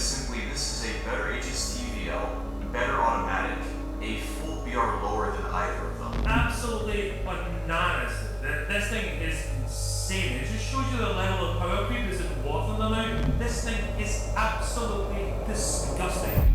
simply, this is a better HSTVL, better automatic, a full BR lower than either of them. Absolutely bananas. This thing is insane. It just shows you the level of power creep is involved in the now. This thing is absolutely disgusting.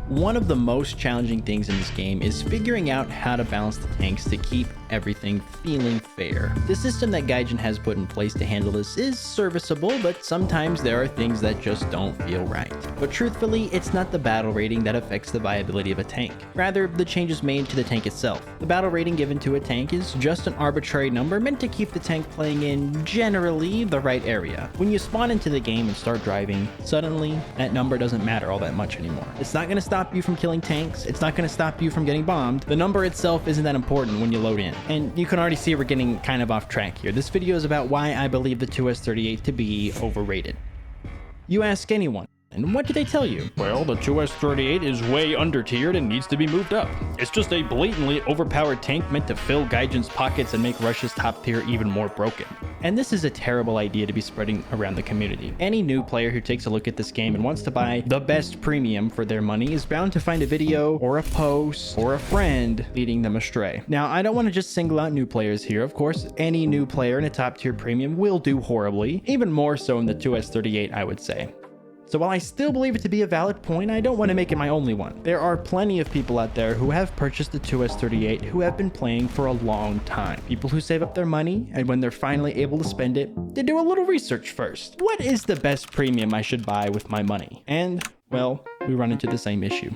One of the most challenging things in this game is figuring out how to balance the tanks to keep everything feeling fair. The system that Gaijin has put in place to handle this is serviceable, but sometimes there are things that just don't feel right. But truthfully, it's not the battle rating that affects the viability of a tank, rather the changes made to the tank itself. The battle rating given to a tank is just an arbitrary number meant to keep the tank playing in generally the right area. When you spawn into the game and start driving, suddenly that number doesn't matter all that much anymore. It's not going to stop you from killing tanks, it's not going to stop you from getting bombed. The number itself isn't that important when you load in. And you can already see we're getting kind of off track here. This video is about why I believe the 2S38 to be overrated. You ask anyone, and what do they tell you? Well, the 2S38 is way under-tiered and needs to be moved up. It's just a blatantly overpowered tank meant to fill Gaijin's pockets and make Russia's top tier even more broken. And this is a terrible idea to be spreading around the community. Any new player who takes a look at this game and wants to buy the best premium for their money is bound to find a video or a post or a friend leading them astray. Now, I don't want to just single out new players here. Of course, any new player in a top tier premium will do horribly, even more so in the 2S38, I would say. So while I still believe it to be a valid point, I don't want to make it my only one. There are plenty of people out there who have purchased the 2S38 who have been playing for a long time. People who save up their money, and when they're finally able to spend it, they do a little research first. What is the best premium I should buy with my money? And, well, we run into the same issue.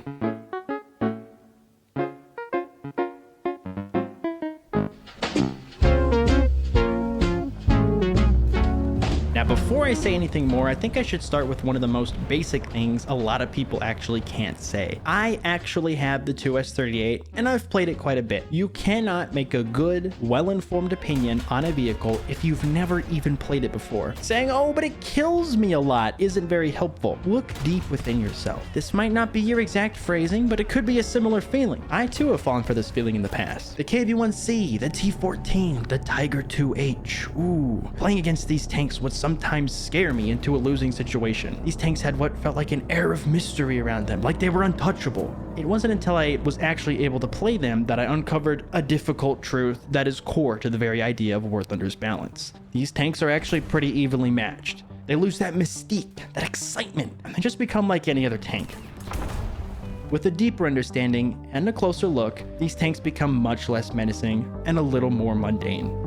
Before I say anything more, I think I should start with one of the most basic things a lot of people actually can't say. I actually have the 2S38 and I've played it quite a bit. You cannot make a good, well-informed opinion on a vehicle if you've never even played it before. Saying, oh, but it kills me a lot isn't very helpful. Look deep within yourself. This might not be your exact phrasing, but it could be a similar feeling. I too have fallen for this feeling in the past. The KV-1C, the T-14, the Tiger 2H. Ooh, playing against these tanks would sometimes scare me into a losing situation. These tanks had what felt like an air of mystery around them, like they were untouchable. It wasn't until I was actually able to play them that I uncovered a difficult truth that is core to the very idea of War Thunder's balance. These tanks are actually pretty evenly matched. They lose that mystique, that excitement, and they just become like any other tank. With a deeper understanding and a closer look, these tanks become much less menacing and a little more mundane.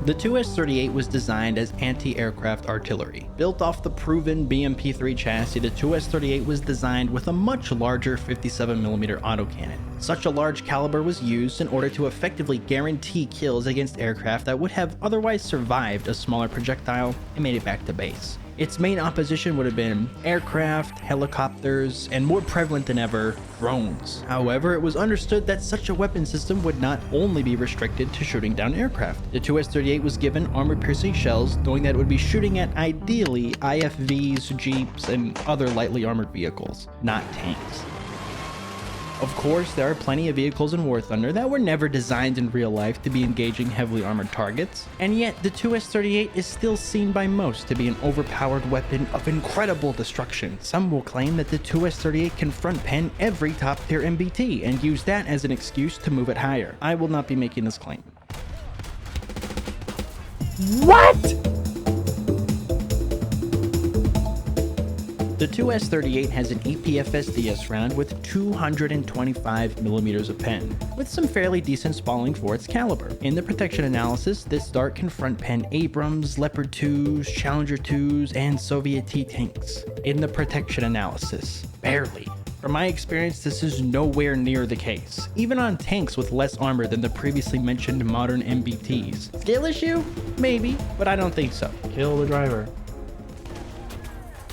The 2S38 was designed as anti-aircraft artillery. Built off the proven BMP-3 chassis, the 2S38 was designed with a much larger 57mm autocannon. Such a large caliber was used in order to effectively guarantee kills against aircraft that would have otherwise survived a smaller projectile and made it back to base. Its main opposition would have been aircraft, helicopters, and more prevalent than ever, drones. However, it was understood that such a weapon system would not only be restricted to shooting down aircraft. The 2S38 was given armor-piercing shells, knowing that it would be shooting at ideally IFVs, jeeps, and other lightly armored vehicles, not tanks. Of course, there are plenty of vehicles in War Thunder that were never designed in real life to be engaging heavily armored targets, and yet the 2S38 is still seen by most to be an overpowered weapon of incredible destruction. Some will claim that the 2S38 can front pen every top tier MBT and use that as an excuse to move it higher. I will not be making this claim. What? The 2S38 has an EPFS-DS round with 225mm of pen, with some fairly decent spalling for its caliber. In the protection analysis, this dart can front pen Abrams, Leopard 2s, Challenger 2s, and Soviet T-tanks. In the protection analysis, barely. From my experience, this is nowhere near the case, even on tanks with less armor than the previously mentioned modern MBTs. Skill issue? Maybe, but I don't think so. Kill the driver.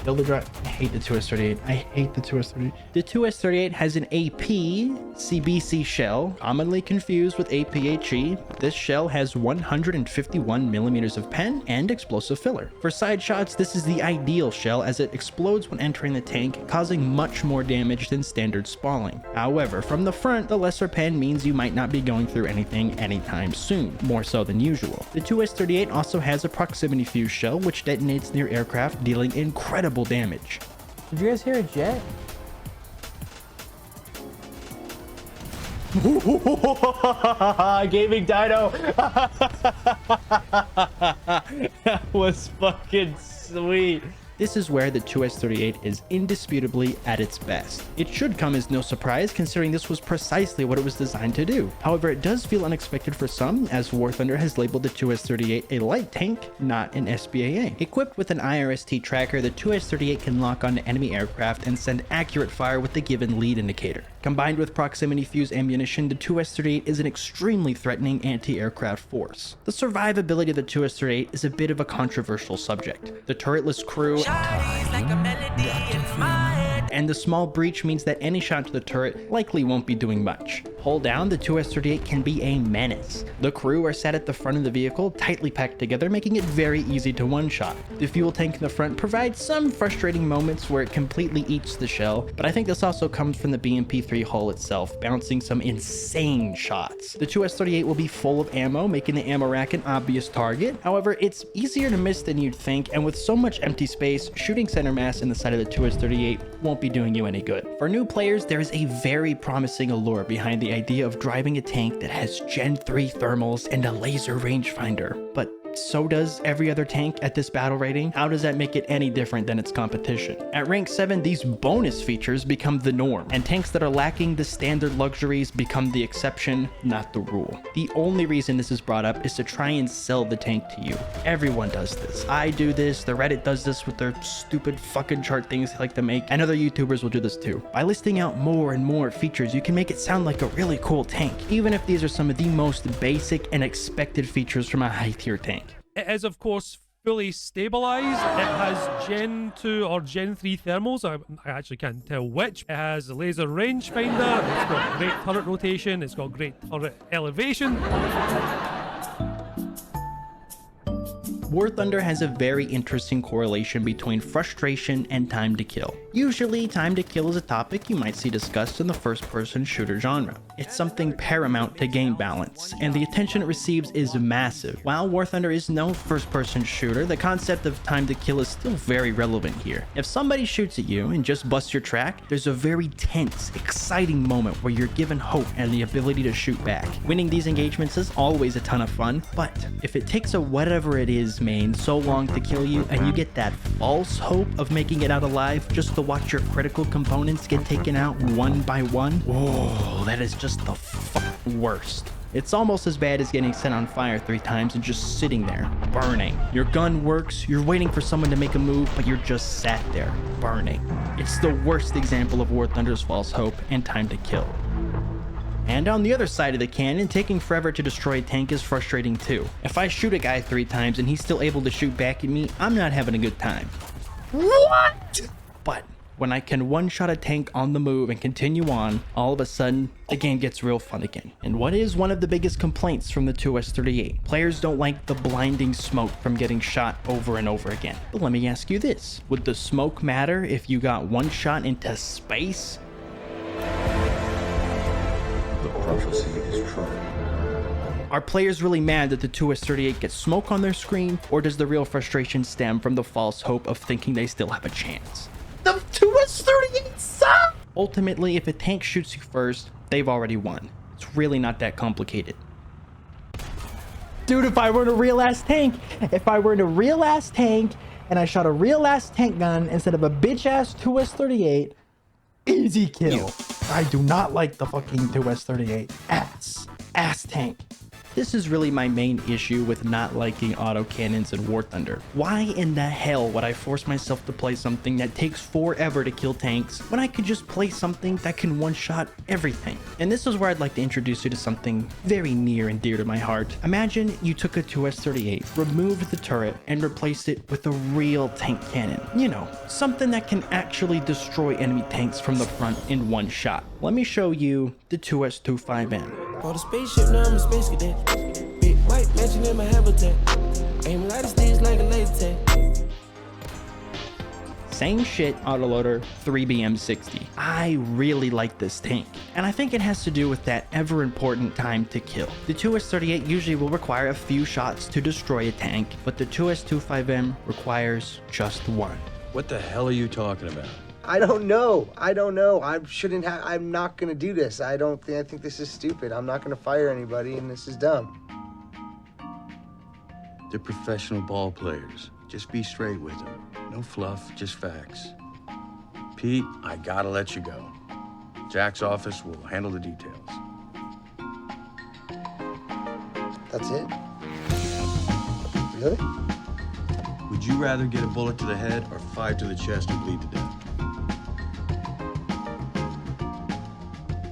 Kill the drive. I hate the 2S38. I hate the 2S38. The 2S38 has an AP CBC shell, commonly confused with APHE. This shell has 151 millimeters of pen and explosive filler. For side shots, this is the ideal shell as it explodes when entering the tank, causing much more damage than standard spalling. However, from the front, the lesser pen means you might not be going through anything anytime soon, more so than usual. The 2S38 also has a proximity fuse shell, which detonates near aircraft, dealing incredible damage. Did you guys hear a jet? Gaming Dino. That was fucking sweet. This is where the 2S38 is indisputably at its best. It should come as no surprise considering this was precisely what it was designed to do. However, it does feel unexpected for some, as War Thunder has labeled the 2S38 a light tank, not an SBAA. Equipped with an IRST tracker, the 2S38 can lock onto enemy aircraft and send accurate fire with the given lead indicator. Combined with proximity fuse ammunition, the 2S38 is an extremely threatening anti-aircraft force. The survivability of the 2S38 is a bit of a controversial subject. The turretless crew and the small breach means that any shot to the turret likely won't be doing much. Hull down, the 2S38 can be a menace. The crew are sat at the front of the vehicle, tightly packed together, making it very easy to one-shot. The fuel tank in the front provides some frustrating moments where it completely eats the shell, but I think this also comes from the BMP3 hull itself, bouncing some insane shots. The 2S38 will be full of ammo, making the ammo rack an obvious target. However, it's easier to miss than you'd think, and with so much empty space, shooting center mass in the side of the 2S38 won't be doing you any good. For new players, there is a very promising allure behind the idea of driving a tank that has Gen 3 thermals and a laser rangefinder, but so does every other tank at this battle rating. How does that make it any different than its competition? At rank 7, these bonus features become the norm, and tanks that are lacking the standard luxuries become the exception, not the rule. The only reason this is brought up is to try and sell the tank to you. Everyone does this. I do this, the Reddit does this with their stupid fucking chart things they like to make, and other YouTubers will do this too. By listing out more and more features, you can make it sound like a really cool tank, even if these are some of the most basic and expected features from a high tier tank. It is, of course, fully stabilized. It has Gen 2 or Gen 3 thermals. I actually can't tell which. It has a laser rangefinder. It's got great turret rotation. It's got great turret elevation. War Thunder has a very interesting correlation between frustration and time to kill. Usually, time to kill is a topic you might see discussed in the first-person shooter genre. It's something paramount to game balance, and the attention it receives is massive. While War Thunder is no first-person shooter, the concept of time to kill is still very relevant here. If somebody shoots at you and just busts your track, there's a very tense, exciting moment where you're given hope and the ability to shoot back. Winning these engagements is always a ton of fun, but if it takes a whatever it is main so long to kill you and you get that false hope of making it out alive just to watch your critical components get taken out one by one, whoa, that is just the worst. It's almost as bad as getting set on fire 3 times and just sitting there, burning. Your gun works, you're waiting for someone to make a move, but you're just sat there, burning. It's the worst example of War Thunder's false hope and time to kill. And on the other side of the cannon, taking forever to destroy a tank is frustrating too. If I shoot a guy 3 times and he's still able to shoot back at me, I'm not having a good time. What? But when I can one-shot a tank on the move and continue on, all of a sudden, the game gets real fun again. And what is one of the biggest complaints from the 2S38? Players don't like the blinding smoke from getting shot over and over again. But let me ask you this, would the smoke matter if you got one shot into space? Prophecy is true. Are players really mad that the 2S38 gets smoke on their screen, or does the real frustration stem from the false hope of thinking they still have a chance? The 2S38 sucks! Ultimately, if a tank shoots you first, they've already won. It's really not that complicated. Dude, if I were in a real-ass tank, and I shot a real-ass tank gun instead of a bitch-ass 2S38, easy kill. I do not like the fucking 2S38. Ass tank. This is really my main issue with not liking autocannons in War Thunder. Why in the hell would I force myself to play something that takes forever to kill tanks when I could just play something that can one-shot everything? And this is where I'd like to introduce you to something very near and dear to my heart. Imagine you took a 2S38, removed the turret, and replaced it with a real tank cannon. You know, something that can actually destroy enemy tanks from the front in one shot. Let me show you the 2S25M. On the spaceship, now I'm a space cadet. Big white mansion in my habitat. Aiming out of stage like a laser tag. Same shit, autoloader, 3BM60. I really like this tank, and I think it has to do with that ever important time to kill. The 2S38 usually will require a few shots to destroy a tank, but the 2S25M requires just one. What the hell are you talking about? I don't know. I'm not gonna do this. I think this is stupid. I'm not gonna fire anybody, and this is dumb. They're professional ball players. Just be straight with them. No fluff, just facts. Pete, I gotta let you go. Jack's office will handle the details. That's it? Really? Would you rather get a bullet to the head or 5 to the chest and bleed to death?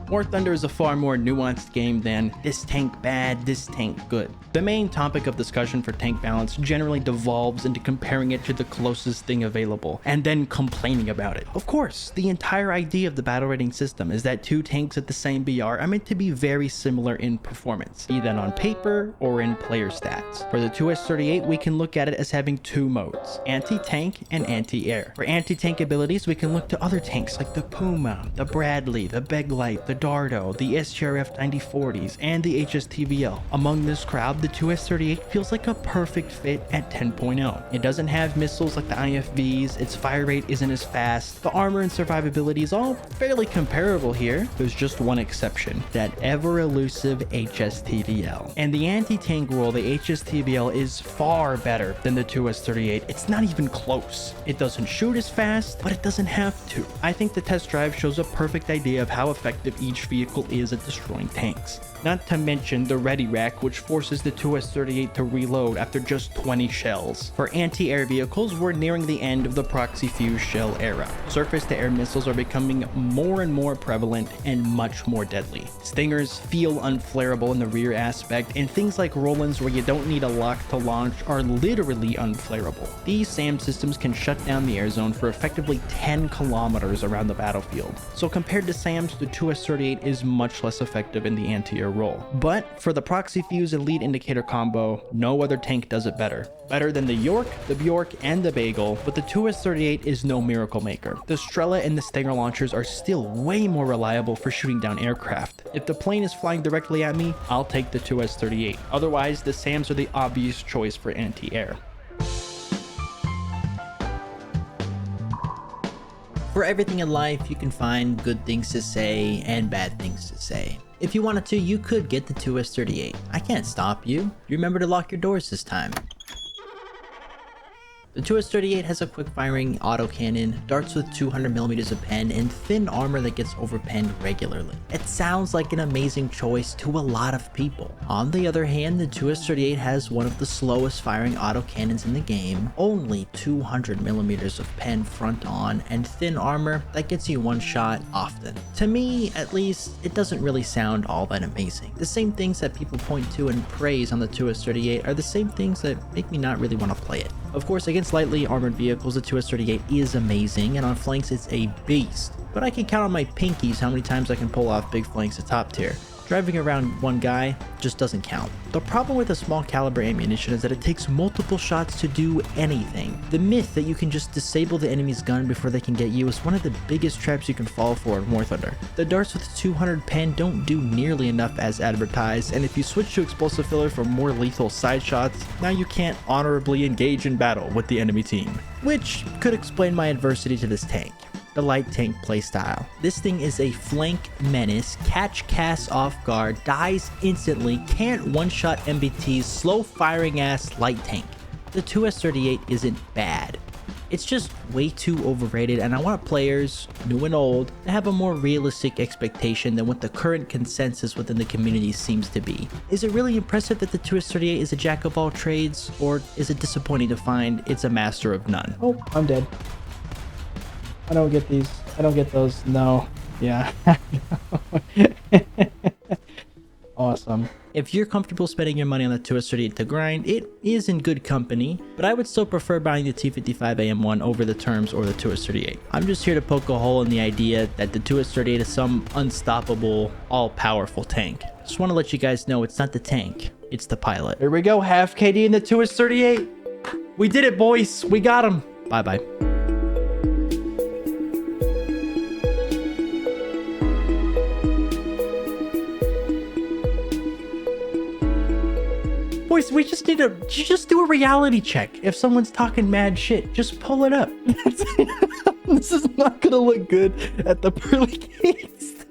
War Thunder is a far more nuanced game than this tank bad, this tank good. The main topic of discussion for tank balance generally devolves into comparing it to the closest thing available, and then complaining about it. Of course, the entire idea of the battle rating system is that two tanks at the same BR are meant to be very similar in performance, be that on paper or in player stats. For the 2S38, we can look at it as having two modes, anti-tank and anti-air. For anti-tank abilities, we can look to other tanks like the Puma, the Bradley, the Beglite, the Dardo, the SGRF 9040s, and the HSTVL. Among this crowd, the 2S38 feels like a perfect fit at 10.0. It doesn't have missiles like the IFVs, its fire rate isn't as fast, the armor and survivability is all fairly comparable here. There's just one exception, that ever-elusive HSTVL. And the anti-tank role, the HSTVL, is far better than the 2S38. It's not even close. It doesn't shoot as fast, but it doesn't have to. I think the test drive shows a perfect idea of how effective each vehicle is at destroying tanks. Not to mention the ready rack, which forces the 2S38 to reload after just 20 shells. For anti-air vehicles, we're nearing the end of the proxy fuse shell era. Surface-to-air missiles are becoming more and more prevalent and much more deadly. Stingers feel unflareable in the rear aspect, and things like Rolands, where you don't need a lock to launch, are literally unflareable. These SAM systems can shut down the air zone for effectively 10 kilometers around the battlefield. So compared to SAMs, the 2S38 is much less effective in the anti-air role. But for the proxy fuse and lead indicator combo, no other tank does it better. Better than the York, the Bjork, and the Bagel, but the 2S38 is no miracle maker. The Strela and the Stinger launchers are still way more reliable for shooting down aircraft. If the plane is flying directly at me, I'll take the 2S38. Otherwise, the SAMs are the obvious choice for anti-air. For everything in life, you can find good things to say and bad things to say. If you wanted to, you could get the 2S38. I can't stop you. Remember to lock your doors this time. The 2S38 has a quick-firing autocannon, darts with 200mm of pen, and thin armor that gets overpenned regularly. It sounds like an amazing choice to a lot of people. On the other hand, the 2S38 has one of the slowest firing autocannons in the game, only 200mm of pen front on, and thin armor that gets you one shot often. To me, at least, it doesn't really sound all that amazing. The same things that people point to and praise on the 2S38 are the same things that make me not really want to play it. Of course, against lightly armored vehicles, the 2S38 is amazing, and on flanks it's a beast. But I can count on my pinkies how many times I can pull off big flanks at top tier. Driving around one guy just doesn't count. The problem with a small caliber ammunition is that it takes multiple shots to do anything. The myth that you can just disable the enemy's gun before they can get you is one of the biggest traps you can fall for in War Thunder. The darts with 200 pen don't do nearly enough as advertised, and if you switch to explosive filler for more lethal side shots, now you can't honorably engage in battle with the enemy team. Which could explain my adversity to this tank. The light tank playstyle. This thing is a flank menace, catch casts off guard, dies instantly, can't one-shot MBT's slow firing ass light tank. The 2S38 isn't bad. It's just way too overrated, and I want players, new and old, to have a more realistic expectation than what the current consensus within the community seems to be. Is it really impressive that the 2S38 is a jack of all trades, or is it disappointing to find it's a master of none? Oh, I'm dead. I don't get these. I don't get those. No. Yeah. Awesome. If you're comfortable spending your money on the 2S38 to grind, it is in good company, but I would still prefer buying the T55AM1 over the Terms or the 2S38. I'm just here to poke a hole in the idea that the 2S38 is some unstoppable, all-powerful tank. Just want to let you guys know it's not the tank, it's the pilot. Here we go. Half KD in the 2S38. We did it, boys. We got him. Bye-bye. Boys, we just need to just do a reality check. If someone's talking mad shit, just pull it up. This is not gonna look good at the pearly gates.